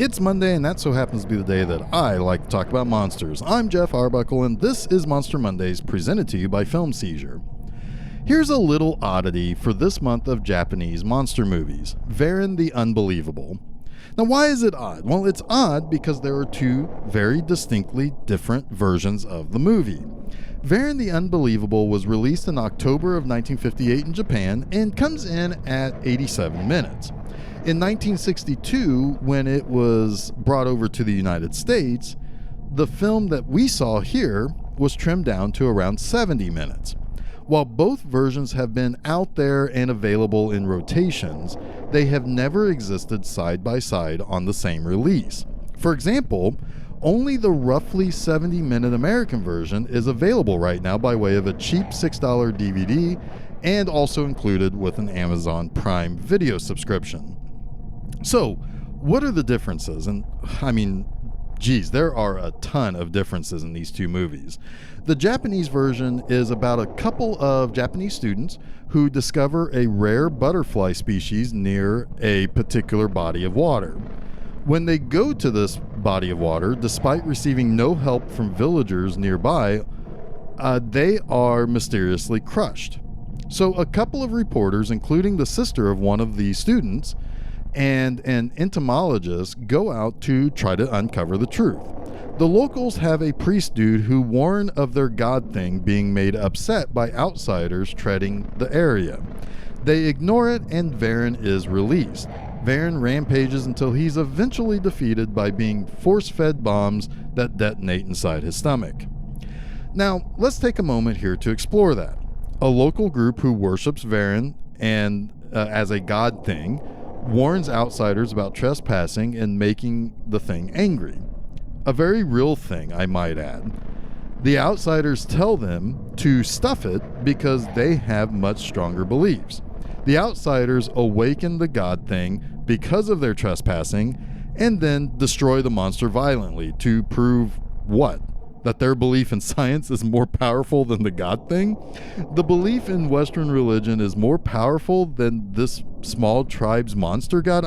It's Monday, and that so happens to be the day that I like to talk about monsters. I'm Geoff Arbuckle, and this is Monster Mondays, presented to you by Film Seizure. Here's a little oddity for this month of Japanese monster movies, Varan the Unbelievable. Now, why is it odd? Well, it's odd because there are two very distinctly different versions of the movie. Varan the Unbelievable was released in October of 1958 in Japan and comes in at 87 minutes. In 1962, when it was brought over to the United States, the film that we saw here was trimmed down to around 70 minutes. While both versions have been out there and available in rotations, they have never existed side by side on the same release. For example, only the roughly 70-minute American version is available right now by way of a cheap $6 DVD and also included with an Amazon Prime Video subscription. So, what are the differences? And there are a ton of differences in these two movies. The Japanese version is about a couple of Japanese students who discover a rare butterfly species near a particular body of water. When they go to this body of water, despite receiving no help from villagers nearby, they are mysteriously crushed. So a couple of reporters, including the sister of one of the students, and an entomologist go out to try to uncover the truth. The locals have a priest dude who warn of their god thing being made upset by outsiders treading the area. They ignore it and Varan is released. Varan rampages until he's eventually defeated by being force-fed bombs that detonate inside his stomach. Now, let's take a moment here to explore that. A local group who worships Varan and as a god thing warns outsiders about trespassing and making the thing angry. A very real thing, I might add. The outsiders tell them to stuff it because they have much stronger beliefs. The outsiders awaken the god thing because of their trespassing and then destroy the monster violently to prove what? That their belief in science is more powerful than the God thing? The belief in Western religion is more powerful than this small tribe's monster god?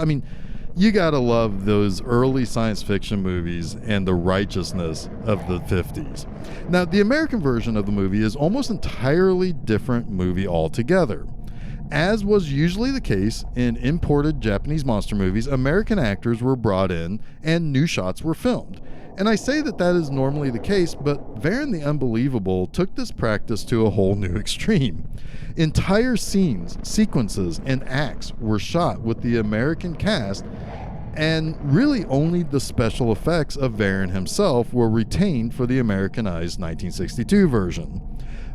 You gotta love those early science fiction movies and the righteousness of the 50s. Now, the American version of the movie is almost entirely different movie altogether. As was usually the case in imported Japanese monster movies, American actors were brought in and new shots were filmed. And I say that is normally the case, but Varan the Unbelievable took this practice to a whole new extreme. Entire scenes, sequences, and acts were shot with the American cast, and really only the special effects of Varan himself were retained for the Americanized 1962 version.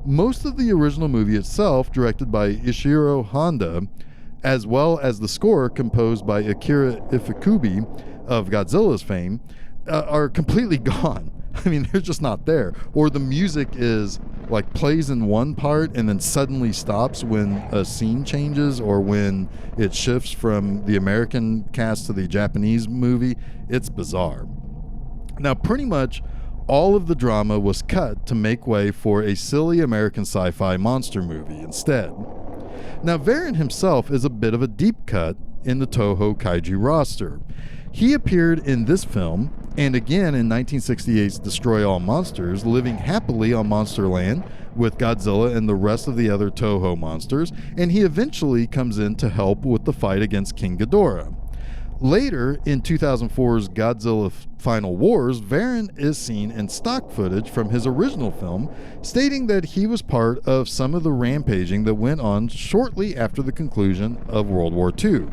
Most of the original movie itself, directed by Ishiro Honda, as well as the score composed by Akira Ifukube of Godzilla's fame, are completely gone. They're just not there. Or the music is like plays in one part and then suddenly stops when a scene changes or when it shifts from the American cast to the Japanese movie. It's bizarre. Now, pretty much all of the drama was cut to make way for a silly American sci-fi monster movie instead. Now, Varan himself is a bit of a deep cut in the Toho Kaiju roster. He appeared in this film and again in 1968's Destroy All Monsters, living happily on Monsterland with Godzilla and the rest of the other Toho monsters, and he eventually comes in to help with the fight against King Ghidorah. Later, in 2004's Godzilla Final Wars, Varan is seen in stock footage from his original film, stating that he was part of some of the rampaging that went on shortly after the conclusion of World War II.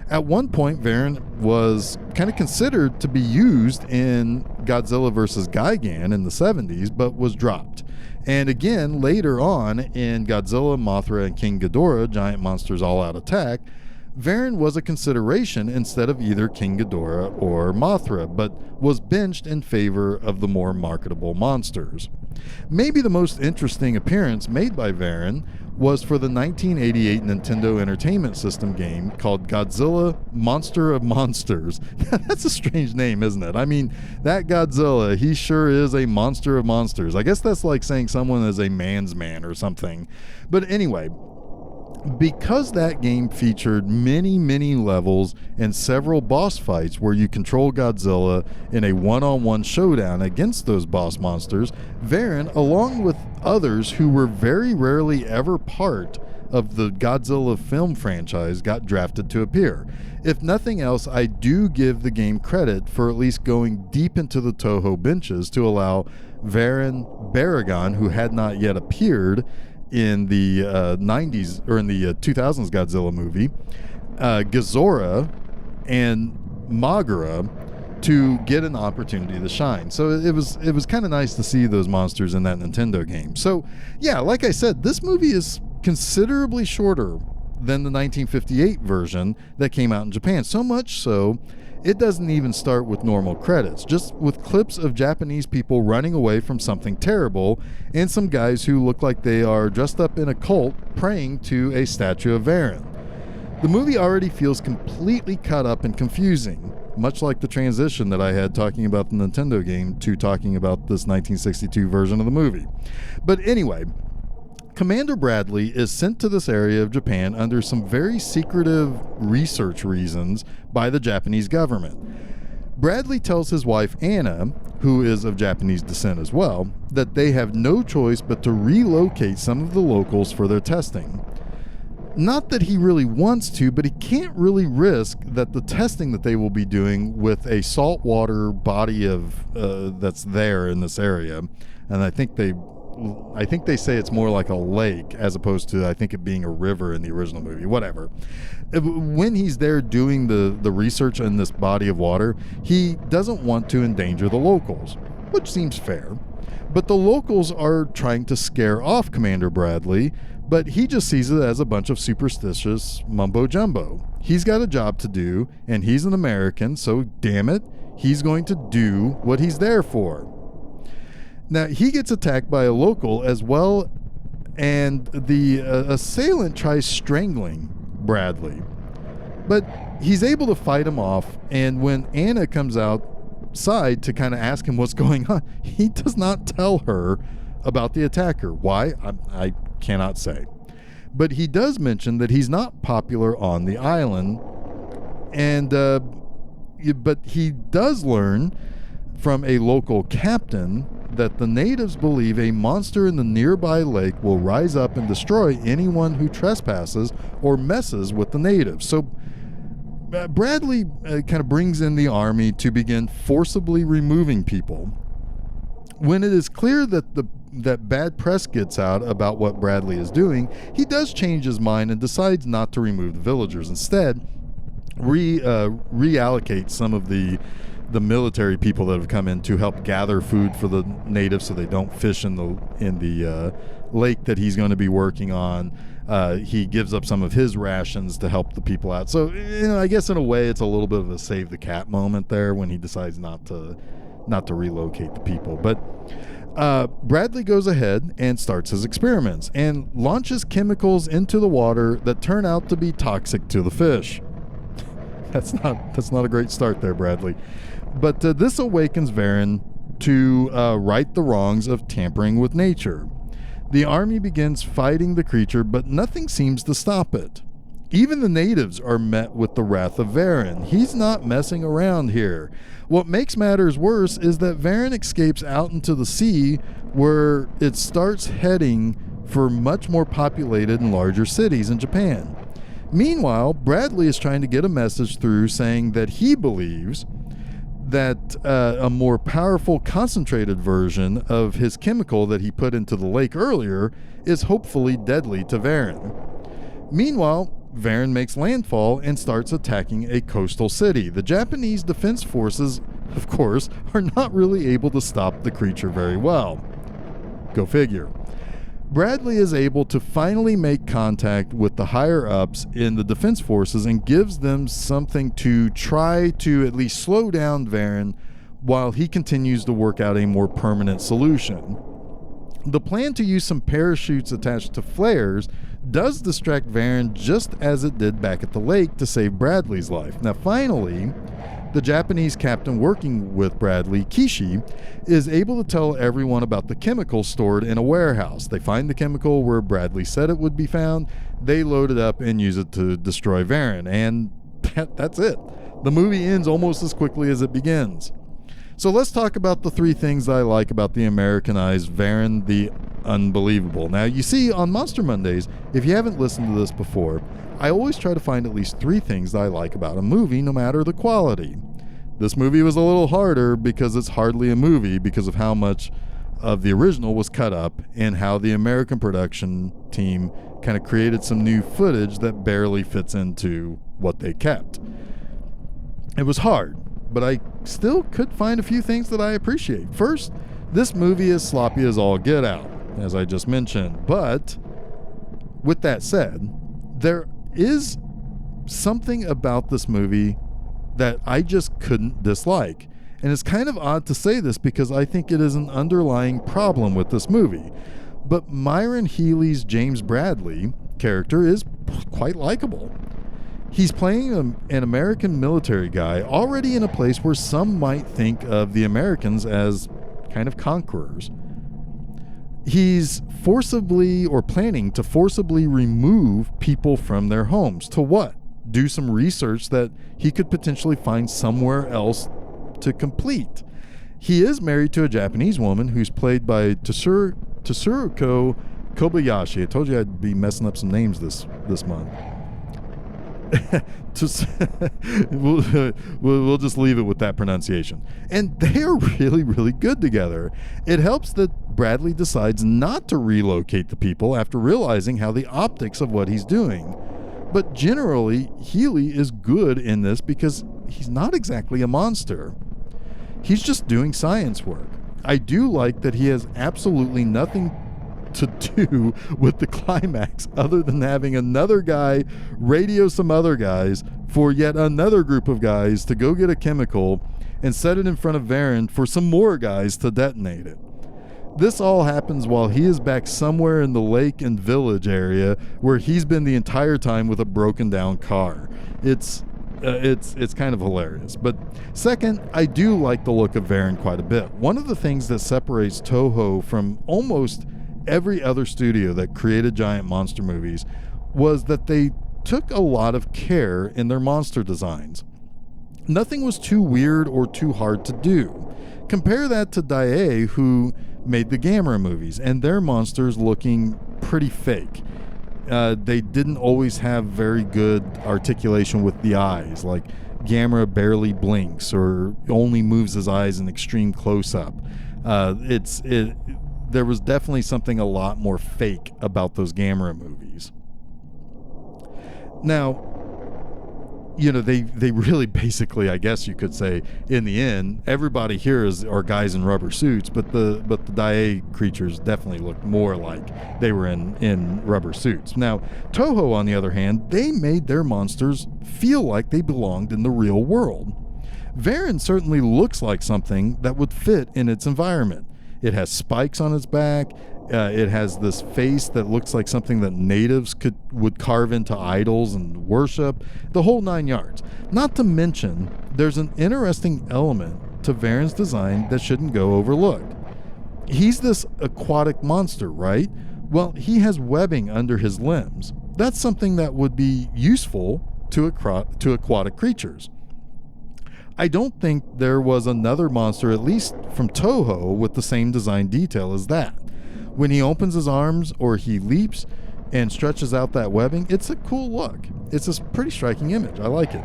At one point, Varan was kind of considered to be used in Godzilla vs. Gigan in the 70s, but was dropped. And again, later on in Godzilla, Mothra, and King Ghidorah, Giant Monsters All Out Attack, Varan was a consideration instead of either King Ghidorah or Mothra, but was benched in favor of the more marketable monsters. Maybe the most interesting appearance made by Varan was for the 1988 Nintendo Entertainment System game called Godzilla Monster of Monsters. That's a strange name, isn't it? That Godzilla, he sure is a monster of monsters. I guess that's like saying someone is a man's man or something. But anyway, Because that game featured many levels and several boss fights where you control Godzilla in a one-on-one showdown against those boss monsters, Varan, along with others who were very rarely ever part of the Godzilla film franchise, got drafted to appear. If nothing else, I do give the game credit for at least going deep into the Toho benches to allow Varan Baragon, who had not yet appeared in the 90s or in the 2000s Godzilla movie, Gazora and Magura to get an opportunity to shine. So it was kind of nice to see those monsters in that Nintendo game. So yeah, like I said, this movie is considerably shorter than the 1958 version that came out in Japan. So much so, it doesn't even start with normal credits, just with clips of Japanese people running away from something terrible and some guys who look like they are dressed up in a cult praying to a statue of Varan. The movie already feels completely cut up and confusing, much like the transition that I had talking about the Nintendo game to talking about this 1962 version of the movie. But anyway, Commander Bradley is sent to this area of Japan under some very secretive research reasons by the Japanese government. Bradley tells his wife Anna, who is of Japanese descent as well, that they have no choice but to relocate some of the locals for their testing. Not that he really wants to, but he can't really risk that the testing that they will be doing with a saltwater body of that's there in this area, and I think they say it's more like a lake as opposed to, I think, it being a river in the original movie. Whatever. When he's there doing the research in this body of water, he doesn't want to endanger the locals, which seems fair. But the locals are trying to scare off Commander Bradley, but he just sees it as a bunch of superstitious mumbo-jumbo. He's got a job to do, and he's an American, so damn it, he's going to do what he's there for. Now, he gets attacked by a local as well, and the assailant tries strangling Bradley. But he's able to fight him off, and when Anna comes outside to kind of ask him what's going on, he does not tell her about the attacker. Why? I cannot say. But he does mention that he's not popular on the island, and but he does learn from a local captain that the natives believe a monster in the nearby lake will rise up and destroy anyone who trespasses or messes with the natives. So Bradley kind of brings in the army to begin forcibly removing people. When it is clear that bad press gets out about what Bradley is doing, he does change his mind and decides not to remove the villagers. Instead, reallocate some of the military people that have come in to help gather food for the natives so they don't fish in the lake that he's going to be working on. He gives up some of his rations to help the people out. So, I guess in a way it's a little bit of a save the cat moment there when he decides not to relocate the people. But Bradley goes ahead and starts his experiments and launches chemicals into the water that turn out to be toxic to the fish. That's not a great start there, Bradley. But this awakens Varan to right the wrongs of tampering with nature. The army begins fighting the creature, but nothing seems to stop it. Even the natives are met with the wrath of Varan. He's not messing around here. What makes matters worse is that Varan escapes out into the sea, where it starts heading for much more populated and larger cities in Japan. Meanwhile, Bradley is trying to get a message through saying that he believes that a more powerful concentrated version of his chemical that he put into the lake earlier is hopefully deadly to Varan. Meanwhile, Varan makes landfall and starts attacking a coastal city. The Japanese defense forces, of course, are not really able to stop the creature very well. Go figure. Bradley is able to finally make contact with the higher-ups in the defense forces and gives them something to try to at least slow down Varan while he continues to work out a more permanent solution. The plan to use some parachutes attached to flares does distract Varan just as it did back at the lake to save Bradley's life. Now finally, The Japanese captain working with Bradley, Kishi, is able to tell everyone about the chemical stored in a warehouse. They find the chemical where Bradley said it would be found, they load it up and use it to destroy Varan, and that's it. The movie ends almost as quickly as it begins. So let's talk about the 3 things I like about the Americanized Varan the Unbelievable. Now, you see, on Monster Mondays, if you haven't listened to this before, I always try to find at least 3 things that I like about a movie, no matter the quality. This movie was a little harder because it's hardly a movie because of how much of the original was cut up and how the American production team kind of created some new footage that barely fits into what they kept. It was hard, but I still could find a few things that I appreciate. First, this movie is sloppy as all get out, as I just mentioned. But with that said, there is something about this movie that I just couldn't dislike. And it's kind of odd to say this because I think it is an underlying problem with this movie. But Myron Healy's James Bradley character is quite likable. He's playing an American military guy already in a place where some might think of the Americans as kind of conquerors. He's forcibly or planning to forcibly remove people from their homes. To what? Do some research that he could potentially find somewhere else to complete. He is married to a Japanese woman who's played by Tsuruko Kobayashi. I told you I'd be messing up some names this month. We'll just leave it with that pronunciation. And they are really, really good together. It helps that Bradley decides not to relocate the people after realizing how the optics of what he's doing. But generally, Healy is good in this because he's not exactly a monster. He's just doing science work. I do like that he has absolutely nothing to do with the climax other than having another guy radio some other guys for yet another group of guys to go get a chemical and set it in front of Varan for some more guys to detonate it. This all happens while he is back somewhere in the lake and village area where he's been the entire time with a broken down car. It's kind of hilarious. But second, I do like the look of Varan quite a bit. One of the things that separates Toho from almost every other studio that created giant monster movies was that they took a lot of care in their monster designs. Nothing was too weird or too hard to do. Compare that to Daiei, who made the Gamera movies, and their monsters looking pretty fake. They didn't always have very good articulation with the eyes, like Gamera barely blinks or only moves his eyes in extreme close-up. There was definitely something a lot more fake about those Gamera movies. Now, they really basically, I guess you could say, in the end, everybody here are guys in rubber suits, but the Daiei creatures definitely looked more like they were in rubber suits. Now, Toho, on the other hand, they made their monsters feel like they belonged in the real world. Varan certainly looks like something that would fit in its environment. It has spikes on its back. It has this face that looks like something that natives would carve into idols and worship, the whole 9 yards. Not to mention, there's an interesting element to Varan's design that shouldn't go overlooked. He's this aquatic monster, right? Well, he has webbing under his limbs. That's something that would be useful to aquatic creatures. I don't think there was another monster, at least from Toho, with the same design detail as that. When he opens his arms or he leaps and stretches out that webbing, it's a cool look. It's a pretty striking image. I like it.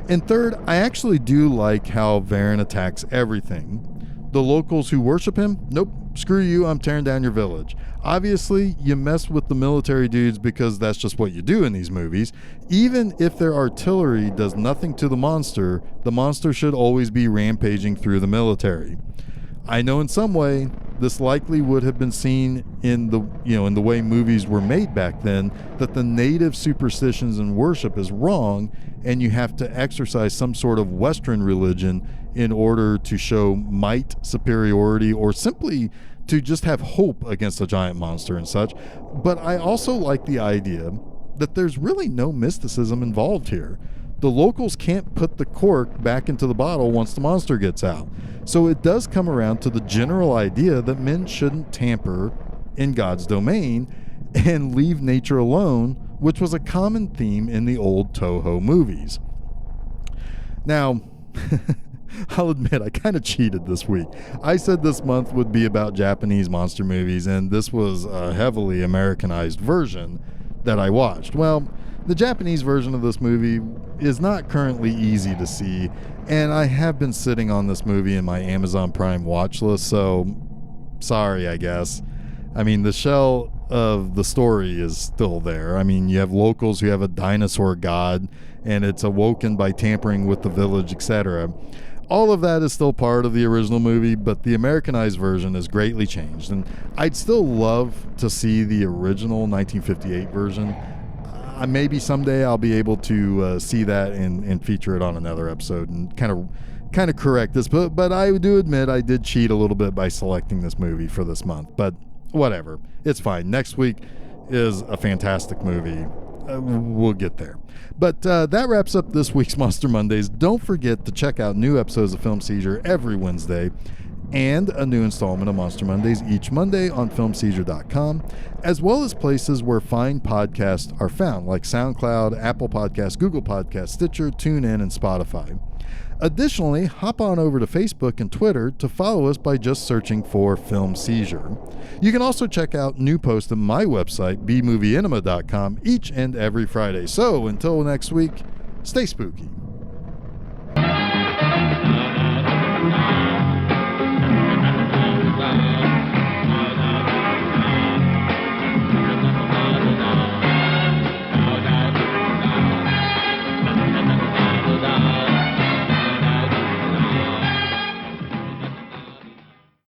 And third, I actually do like how Varan attacks everything. The locals who worship him, nope, screw you, I'm tearing down your village. Obviously, you mess with the military dudes because that's just what you do in these movies. Even if their artillery does nothing to the monster should always be rampaging through the military. I know in some way this likely would have been seen in the way movies were made back then, that the native superstitions and worship is wrong and you have to exercise some sort of Western religion in order to show might, superiority, or simply to just have hope against a giant monster and such. But I also like the idea that there's really no mysticism involved here. the locals can't put the cork back into the bottle once the monster gets out. So it does come around to the general idea that men shouldn't tamper in God's domain and leave nature alone, which was a common theme in the old Toho movies. Now, I'll admit I kind of cheated this week. I said this month would be about Japanese monster movies, and this was a heavily Americanized version that I watched. Well, the Japanese version of this movie is not currently easy to see, and I have been sitting on this movie in my Amazon Prime watch list, so sorry, I guess. I mean, the shell of the story is still there. I mean, you have locals who have a dinosaur god, and it's awoken by tampering with the village, etc. All of that is still part of the original movie, but the Americanized version is greatly changed, and I'd still love to see the original 1958 version. Maybe someday I'll be able to see that and feature it on another episode and kind of correct this, but I do admit I did cheat a little bit by selecting this movie for this month, but whatever, it's fine. Next week is a fantastic movie. We'll get there. But that wraps up this week's Monster Mondays. Don't forget to check out new episodes of Film Seizure every Wednesday and a new installment of Monster Mondays each Monday on filmseizure.com, as well as places where fine podcasts are found, like SoundCloud, Apple Podcasts, Google Podcasts, Stitcher, TuneIn, and Spotify. Additionally, hop on over to Facebook and Twitter to follow us by just searching for Film Seizure. You can also check out new posts on my website, bmovieenema.com, each and every Friday. So until next week, stay spooky.